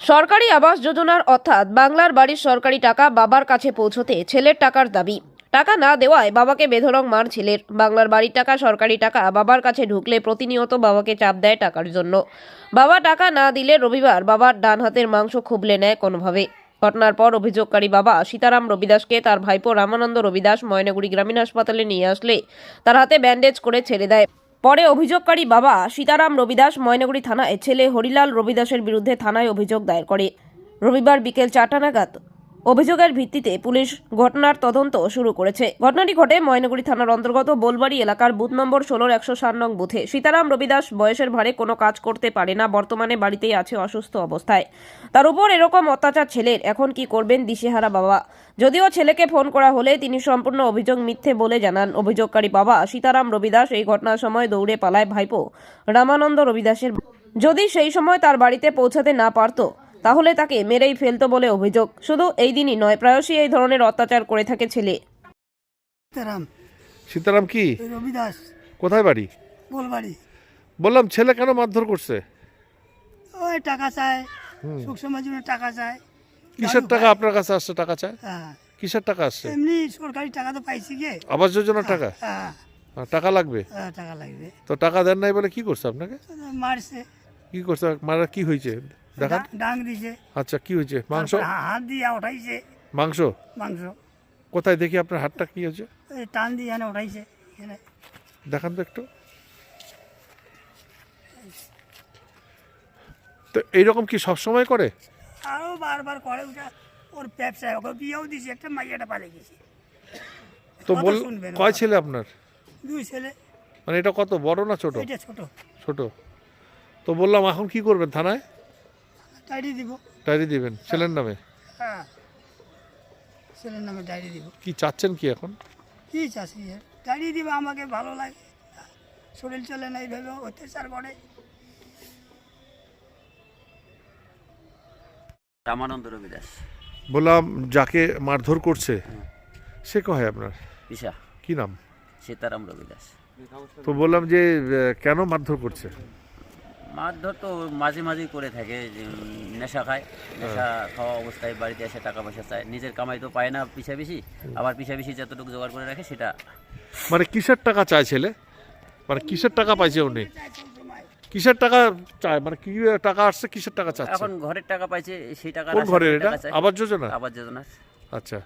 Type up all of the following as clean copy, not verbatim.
সরকারি আবাস যোজনার অর্থাৎ বাংলার বাড়ির সরকারি টাকা বাবার কাছে পৌঁছতে ছেলের টাকার দাবি। টাকা না দেওয়ায় বাবাকে বেধড়ক মার ছেলের। বাংলার বাড়ির টাকা সরকারি টাকা বাবার কাছে ঢুকলে প্রতিনিয়ত বাবাকে চাপ দেয় টাকার জন্য। বাবা টাকা না দিলে রবিবার বাবার ডান হাতের মাংস খুবলে নেয় কোনোভাবে। ঘটনার পর অভিযোগকারী বাবা সীতারাম রবিদাসকে তার ভাইপো রামানন্দ রবিদাস ময়নাগুড়ি গ্রামীণ হাসপাতালে নিয়ে আসলে তার হাতে ব্যান্ডেজ করে ছেড়ে দেয়। পরে অভিযোগকারী বাবা সীতারাম রবিদাস ময়নাগুড়ি থানায় ছেলে হরিলাল রবিদাসের বিরুদ্ধে থানায় অভিযোগ দায়ের করে। রবিবার বিকেল 4টা নাগাদ অভিযোগের ভিত্তিতে পুলিশ ঘটনার তদন্ত শুরু করেছে। ঘটনাটি ঘটে ময়নাগুড়ি থানার অন্তর্গত বোলবাড়ি এলাকার বুথ নম্বর 16 107 নং বুথে। সীতারাম রবিদাস বয়সের ভারে কোনো কাজ করতে পারে না, বর্তমানে বাড়িতেই আছে অসুস্থ অবস্থায়। তার উপর এরকম অত্যাচার ছেলের, এখন কি করবেন দিশেহারা বাবা। যদিও ছেলেকে ফোন করা হলে তিনি সম্পূর্ণ অভিযোগ মিথ্যে বলে জানান। অভিযোগকারী বাবা সীতারাম রবিদাস এই ঘটনার সময় দৌড়ে পালায় ভাইপো রামানন্দ রবিদাসের। যদি সেই সময় তার বাড়িতে পৌঁছাতে না পারত তাহলে তাকে মেরেই ফেলতো বলে অভিযোগ। শুধু এই দিনই নয়, প্রায়শই এই ধরনের অত্যাচার করে থাকে ছেলে। সীতারাম সীতারাম কি রবিদাস কোথায় বাড়ি? বোলবাড়ি। বললাম ছেলে কেন মারধর করছে? ওই টাকা চায়, সুখ সময়ের জন্য টাকা চায়। কিসের টাকা আপনার কাছে আসছে? টাকা চায়? হ্যাঁ, কিসের টাকা আসছে? এমনি সরকারি টাকা তো পাইছি গে। আবাস যোজনার টাকা? হ্যাঁ, টাকা লাগবে টাকা লাগবে। তো টাকা দেন নাই বলে কি করছে আপনাকে? মারছে, কি করছে? মারা কি হয়েছে দেখান। ডাং দিছে, আচ্ছা, কি হয়েছে? মাংস? তারপর হাত দিয়ে উঠাইছে মাংস মাংস। কোথায় দেখি আপনার হাতটা কি হয়েছে? ওই টান দিয়ে এনে উঠাইছে এখানে। দেখান তো একটু। তো এইরকম কি সব সময় করে? আরো বারবার করে ওটা। ওর ব্যবসায় ওকে বিয়েও দিছে, একটা মাইয়াটা পালে গেছে। তো কথা বল, শুনবে না। কয় ছেলে আপনার? 2 ছেলে। মানে এটা কত বড় না ছোট? এটা ছোট। ছোট। তো বললাম এখন কি করবেন? থানায় ডায়েরি দিব। ডায়েরি দিবেন ছেলের নামে? হ্যাঁ, ছেলের নামে ডায়েরি দিব। কি চাচ্ছেন কি এখন? কি চাষি ডায়েরি দিব, আমাকে ভালো লাগে। শরীর চলে না, এইভাবে অত্যাচার করে। রামানন্দ রবিদাস। বললাম যাকে মারধর করছে সে কয় আপনার? দিশা কি নাম? সীতারাম রবিদাস। তো বললাম যে কেন মারধর করছে? মারধর তো মাঝে মাঝেই করে থাকে, যে নেশা খায়, নেশা খাওয়া অবস্থায় বাড়িতে এসে টাকা পয়সা চায়। নিজের কামাই তো পায় না পিছাপিছি, আবার পিছাপিছি যতটুকু জোগাড় করে রাখে সেটা। মানে কিসের টাকা চায় ছেলে? মানে কিসের টাকা পাইছে উনি? কিসের টাকা চায়? মানে কি টাকা আসছে, কিসের টাকা চাচ্ছে? এখন ঘরের টাকা পাইছে, সেই টাকা কোন ঘরের এটা? আবাস যোজনা? আবাস যোজনার। আচ্ছা,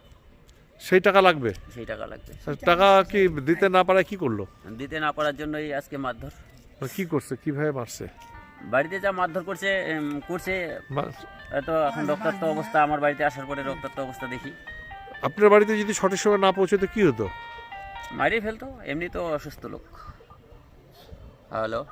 সেই টাকা লাগবে? সেই টাকা লাগবে। টাকা কি দিতে না পারে কি করলো? দিতে না পারার জন্যই আজকে মারধর। মানে কি করছে, কিভাবে মারছে? বাড়িতে যা মারধর করছে করছে মা- তো এখন রক্তাক্ত অবস্থা। আমার বাড়িতে আসার পরে রক্তাক্ত অবস্থা দেখি। আপনার বাড়িতে যদি সঠিক সময় না পৌঁছতো কি হতো? মারিয়ে ফেলতো, এমনি তো অসুস্থ লোক। হ্যালো।